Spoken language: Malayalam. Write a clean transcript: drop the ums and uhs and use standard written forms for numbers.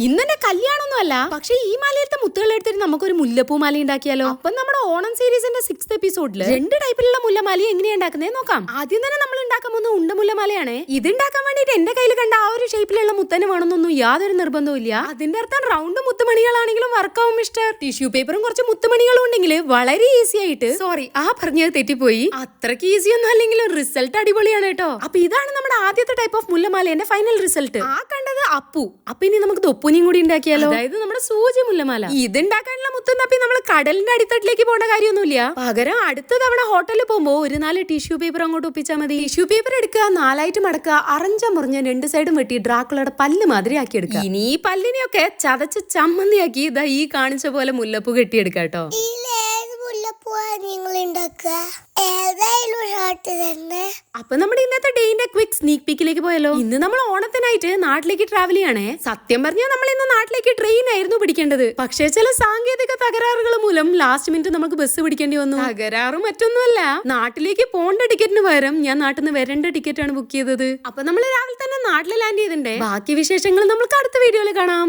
ഇന്നെ കല്യാണമൊന്നും അല്ല, പക്ഷെ ഈ മാലയിലത്തെ മുത്തുകൾ എടുത്തിട്ട് നമുക്കൊരു മുല്ലപ്പൂ മാല ഉണ്ടാക്കിയാലോ? അപ്പം നമ്മുടെ ഓണം സീരീസിന്റെ 6th എപ്പിസോഡില് 2 ടൈപ്പിലുള്ള മുല്ലമാല എങ്ങനെയാ ഉണ്ടാക്കുന്നത് നോക്കാം. ആദ്യം തന്നെ നമ്മൾ ഉണ്ടാക്കാൻ പോകുന്ന ഉണ്ടമുല്ലമാലയാണ്. ഇത് ഉണ്ടാക്കാൻ വേണ്ടിട്ട് എന്റെ കയ്യിൽ കണ്ട ആ ഒരു ഷേപ്പിലുള്ള മുത്തന്നെ വേണമെന്നൊന്നും യാതൊരു നിർബന്ധവും ഇല്ല. അതിന്റെ അർത്ഥം റൗണ്ട് മുത്തുമണികളാണെങ്കിലും വർക്കാവും മിസ്റ്റർ. ടിഷ്യൂ പേപ്പറും കുറച്ച് മുത്തുമണികളും ഉണ്ടെങ്കിൽ വളരെ ഈസി ആയിട്ട്, സോറി ആ പറഞ്ഞത് തെറ്റിപ്പോയി, അത്രക്ക് ഈസി ഒന്നും അല്ലെങ്കിലും റിസൾട്ട് അടിപൊളിയാണ് കേട്ടോ. അപ്പൊ ഇതാണ് നമ്മുടെ ആദ്യത്തെ ടൈപ്പ് ഓഫ് മുല്ലമാലയുടെ ഫൈനൽ റിസൾട്ട്. ആ കണ്ടത് അപ്പു. അപ്പൊ ഇനി നമുക്ക് തൊപ്പുനിയും കൂടി ഉണ്ടാക്കിയാലോ? അതായത് നമ്മുടെ സൂചി മുല്ലമാല. ഇത് ഉണ്ടാക്കാനുള്ള മുത്തും തപ്പി നമ്മൾ കടലിന്റെ അടിത്തട്ടിലേക്ക് പോകേണ്ട കാര്യമൊന്നുമില്ല. പകരം അടുത്ത തവണ ഹോട്ടലിൽ പോകുമ്പോ ഒരു 4 ടിഷ്യൂ പേപ്പർ അങ്ങോട്ട് ഒപ്പിച്ചാൽ മതി. ടിഷ്യൂ പേപ്പർ എടുക്കുക, 4 മടക്കുക, അറഞ്ച മുറിഞ്ഞ 2 സൈഡും വെട്ടി ഡ്രാക്കുളയുടെ പല്ല് മാതിരി ആക്കി എടുക്കുക. ഇനി ഈ പല്ലിനെയൊക്കെ ചതച്ച് ചമ്മന്തിയാക്കി ഇതാ ഈ കാണിച്ച പോലെ മുല്ലപ്പൂ കെട്ടിയെടുക്കാം കേട്ടോ. അപ്പൊ നമ്മുടെ ഇന്നത്തെ ഡേന്റെ ക്വിക്ക് സ്നീക് പീക്കിലേക്ക് പോയല്ലോ. ഇന്ന് നമ്മൾ ഓണത്തിനായിട്ട് നാട്ടിലേക്ക് ട്രാവൽ ചെയ്യണേ. സത്യം പറഞ്ഞാൽ നമ്മൾ ഇന്ന് നാട്ടിലേക്ക് ട്രെയിൻ ആയിരുന്നു പിടിക്കേണ്ടത്. പക്ഷേ ചില സാങ്കേതിക തകരാറുകൾ മൂലം ലാസ്റ്റ് മിനിറ്റ് നമുക്ക് ബസ് പിടിക്കേണ്ടി വന്നു. തകരാറും മറ്റൊന്നുമല്ല, നാട്ടിലേക്ക് പോകേണ്ട ടിക്കറ്റിന് പകരം ഞാൻ നാട്ടിൽ നിന്ന് വരേണ്ട ടിക്കറ്റ് ആണ് ബുക്ക് ചെയ്തത്. അപ്പൊ നമ്മൾ രാവിലെ തന്നെ നാട്ടിൽ ലാൻഡ് ചെയ്തിട്ടുണ്ട്. ബാക്കി വിശേഷങ്ങൾ നമുക്ക് അടുത്ത വീഡിയോയിൽ കാണാം.